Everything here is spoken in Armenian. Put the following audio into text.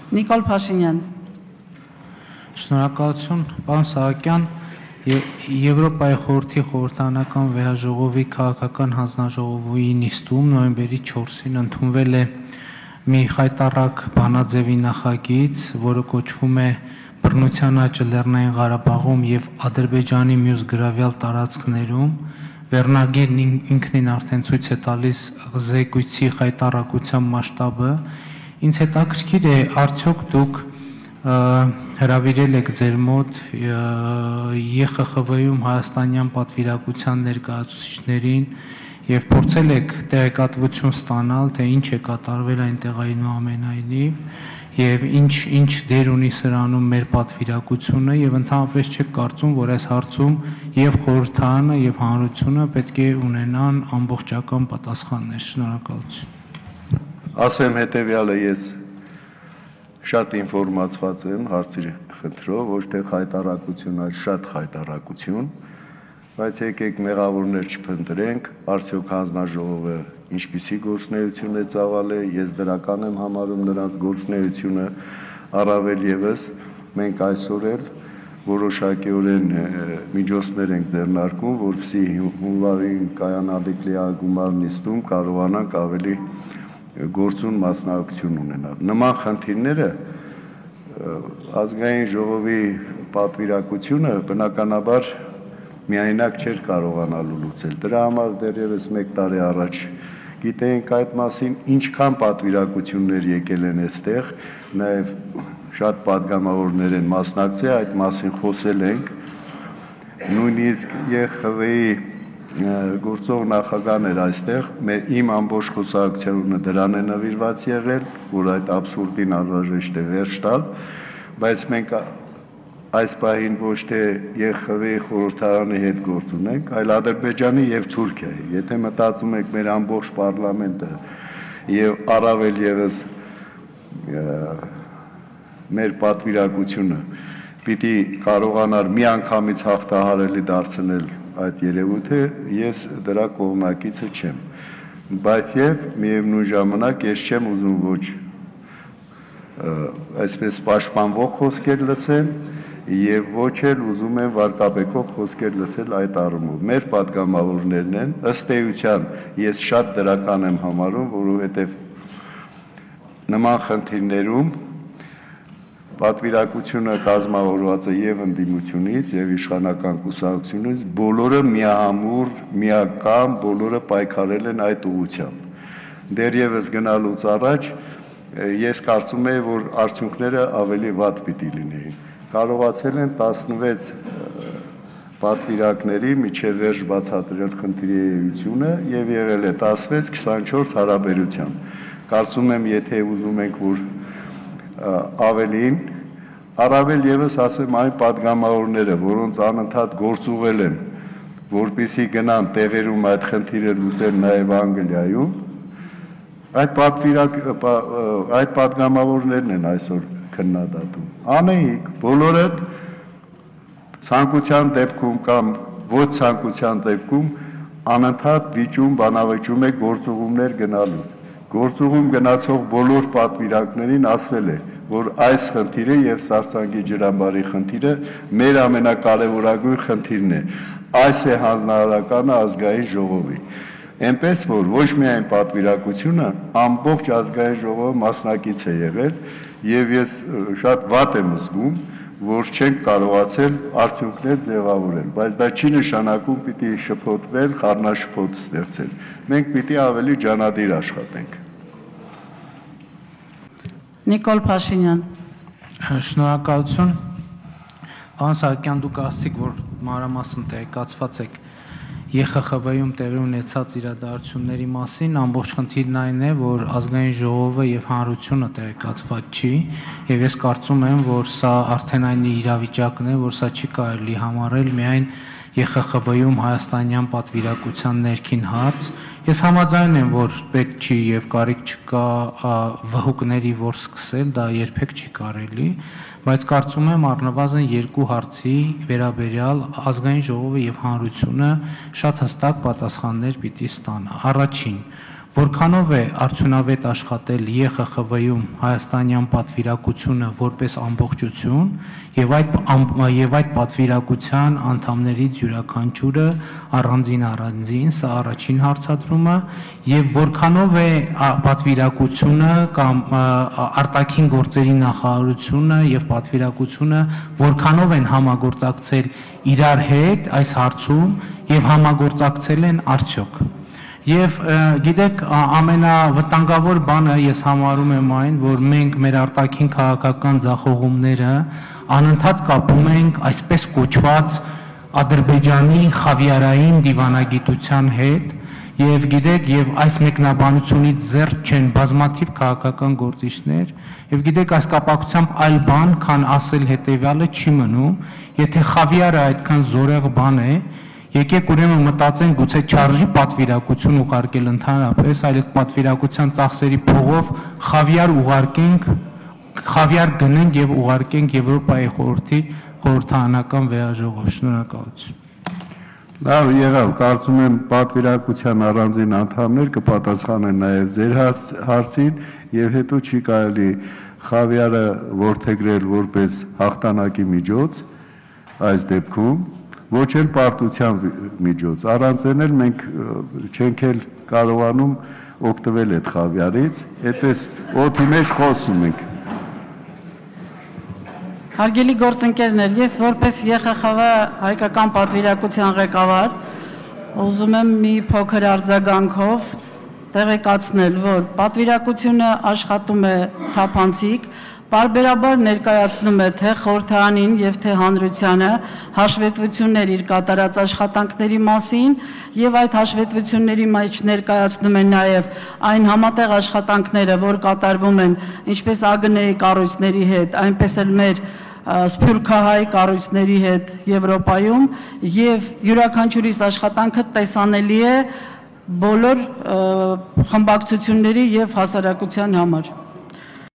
Նիկոլ Փաշինյան։ Շնորհակալություն, պարոն Սահակյան, Եվրոպայի խորհրդի խորհրդարանական վեհաժողովի քաղաքական հանձնաժողովի նիստում նոյեմբերի 4-ին ընդունվել է մի խայտառակ բանաձևի նախագիծ, որը կոչվում է բռնության աճը Լեռնային Ղարաբաղում եւ Ադրբեջանի մյուս գրավյալ տարածքներում։ Վերնագիրն ինքնին արդեն ցույց է տալիս զեկույցի խայտառակության մասշտաբը։ Ինձ հետաքրքիր է, արդյոք դուք հրավիրել եք ձեր մոտ ԵԽԽՎ-ում հայաստանյան պատվիրակության ներկայացուցիչներին եւ փորձել եք տեղեկատվություն ստանալ, թե ինչ է կատարվել այնտեղ այնուամենայնիվ եւ ինչ դեր ունի սրանում մեր պատվիրակությունը եւ ընդհանրապես չեք կարծում, որ այս հարցում եւ խորհրդարանը եւ հանրությունը պետք է ունենան ամբողջական պատասխաններ։ Շնորհակալություն։ Ասեմ հետեւյալը, ես շատ ինֆորմացված եմ հարցի խնդրով, ոչ թե խայտառակություն, այլ շատ խայտառակություն, բայց եկեք մեղավորներ չփնտրենք, արդյոք հանձնաժողովը ինչպիսի գործունեություն է ծավալել, ես դրական եմ համարում նրանց գործունեությունը, առավել եւս մենք այսօր էլ որոշակիորեն միջոցներ ենք ձեռնարկում, որպեսզի հունվարին կայանալիք լիագումար նիստում կարողանանք ավելի գործուն մասնակցություն ունենալ։ Նման խնդիրները ազգային ժողովի պատվիրակությունը բնականաբար միայնակ չէր կարողանալու լուծել։ Դրա համար դեռևս 1 տարի առաջ գիտեինք այդ մասին, ինչքան պատվիրակություններ եկել են այստեղ, նաև շատ падգամավորներ են մասնակցել, այդ մասին խոսել ենք, նույնիսկ ԵԽԽՎ-ի գործող նախագահն էր այստեղ, իմ ամբողջ խոսակցությունը դրան է նվիրված եղել, որ այդ абսուրդին անհրաժեշտ է վերջ տալ, բայց մենք այս պահին ոչ թե ԵԽԽՎ-ի խորհրդարանի հետ գործ ունենք, այլ Ադրբեջանի եւ Թուրքիայի։ Եթե մտածում եք մեր ամբողջ պարլամենտը եւ առավել եւս մեր պատվիրակությունը պիտի կարողանար միանգամից հաղթահարելի դարձնել այդ երևույթը, ես դրա կողմնակիցը չեմ։ Բայց եւ միևնույն ժամանակ ես չեմ ուզում ոչ այսպես պաշտպանվող խոսքեր լսել եւ ոչ էլ ուզում եմ վարկաբեկող խոսքեր լսել այդ առումով։ Մեր падգամավորներն են, ըստ էության ես շատ դրական եմ համարում, որովհետեւ նման խնդիրներում պատվիրակությունը կազմավորված է եւ ընդդիմությունից եւ իշխանական կուսակցությունից, բոլորը միահամուռ, միակամ, բոլորը պայքարել են այդ ուղղությամբ։ Դեռևս գնալուց առաջ ես կարծում եմ, որ արդյունքները ավելի վատ պիտի լինեին։ Կարողացել են 16 պատվիրակների միջև վերջ բացատրել խնդրի էությունը եւ եղել է 16-24 հարաբերությամբ։ Կարծում եմ, եթե ուզում ենք, որ ավելին, առավել եւս ասեմ այն падգամավորները, որոնց անընդհատ գործուղել են, որպեսզի գնան տեղերում այդ խնդիրը լուծեն նաեւ Անգլիայում, այդ падգամավորներն են այսօր քննադատում։ Անեիք, բոլորը ցանկության դեպքում կամ ոչ ցանկության դեպքում անընդհատ վիճում, բանավիճում է գործուղումներ գնալուց։ Գործուղում գնացող բոլոր պատվիրակներին ասվել է, որ այս խնդիրը եւ Սարսանգի ջրամբարի խնդիրը մեր ամենակարևորագույն խնդիրն է։ Այս է հանձնարարականը ազգային ժողովի։ Այնպես որ ոչ միայն պատվիրակությունը, ամբողջ ազգային ժողովը մասնակից է եղել եւ ես շատ վատ եմ զգում, որ չենք կարողացել արդյունքներ ձևավորել, բայց դա չի նշանակում պիտի շփոթվել, խառնաշփոթ ստեղծել։ Մենք պիտի ավելի ջանադիր աշխատենք։ Նիկոլ Փաշինյան։ Շնորհակալություն։ Պարոն Սահակյան, դուք ասացիք, որ մանրամասն տեղեկացված եք ԵԽԽՎ-ում տեղի ունեցած իրադարձությունների մասին, ամբողջ խնդիրն այն է, որ ազգային ժողովը եւ հանրությունը տեղեկացված չի, եւ ես կարծում եմ, որ սա արդեն այն իրավիճակն է, որ սա չի կարելի համարել միայն ԵԽԽՎ-ում հայաստանյան պատվիրակության ներքին հարց։ Ես համաձայն եմ, որ պետք չի եւ կարիք չկա վհուկների որ սկսել, դա երբեք չի կարելի, բայց կարծում եմ առնվազն երկու հարցի վերաբերյալ ազգային ժողովը եւ հանրությունը շատ հստակ պատասխաններ պիտի ստանա։ Առաջին, որքանով է արդյունավետ աշխատել ԵԽԽՎ-ում հայաստանյան պատվիրակությունը որպես ամբողջություն եւ այդ պատվիրակության անդամներից յուրաքանչյուրը առանձին, սա առաջին հարցադրումը, եւ որքանով է պատվիրակությունը կամ արտաքին գործերի նախարարությունը եւ պատվիրակությունը որքանով են համագործակցել իրար հետ այս հարցում եւ համագործակցել են արդյոք։ Եվ գիտեք, ամենավտանգավոր բանը ես համարում եմ այն, որ մենք մեր արտաքին քաղաքական ձախողումները անընդհատ կապում ենք այսպես կոչված Ադրբեջանի խավիարային դիվանագիտության հետ, եւ գիտեք, եւ այս մեկնաբանությունից զերծ չեն բազմաթիվ քաղաքական գործիչներ, եւ գիտեք, այս կապակցությամբ այլ բան, քան ասել հետեւյալը չի մնում, եթե խավիարը այդքան զորեղ բան է, եկեք ուրեմն մտածենք գուցե չարժի պատվիրակություն ուղարկել ընդհանրապես, այլ այդ պատվիրակության ծախսերի փողով խավիար գնենք եւ ուղարկենք Եվրոպայի խորհրդի խորհրդարանական վերաժողով։ Շնորհակալություն։ Լավ եղավ, կարծում եմ պատվիրակության առանձին անդամներ կպատասխանեն նաեւ ձեր հարցին եւ հետո չի կարելի խավիարը որդեգրել որպես հաղթանակի միջոց այս դեպքում ոչ էլ պարտության միջոց, առանց այն էլ մենք չենք էլ կարողանում օգտվել այդ խավիարից, այդպես օդի մեջ խոսում ենք։ Հարգելի գործընկերներ, ես որպես ԵԽԽՎ հայկական պատվիրակության ղեկավար ուզում եմ մի փոքր արձագանքով տեղեկացնել, որ պատվիրակությունը աշխատում է թափանցիկ, պարբերաբար ներկայացնում է թե խորհրդարանին եւ թե հանրությանը հաշվետվություններ իր կատարած աշխատանքների մասին եւ այդ հաշվետվությունների մեջ ներկայացնում է նաեւ այն համատեղ աշխատանքները, որ կատարվում են ինչպես ԱԳՆ-ի կառույցների հետ, այնպես էլ մեր սփյուռքահայ կառույցների հետ Եվրոպայում եւ յուրաքանչյուրիս աշխատանքը տեսանելի է բոլոր խմբակցությունների եւ հասարակության համար։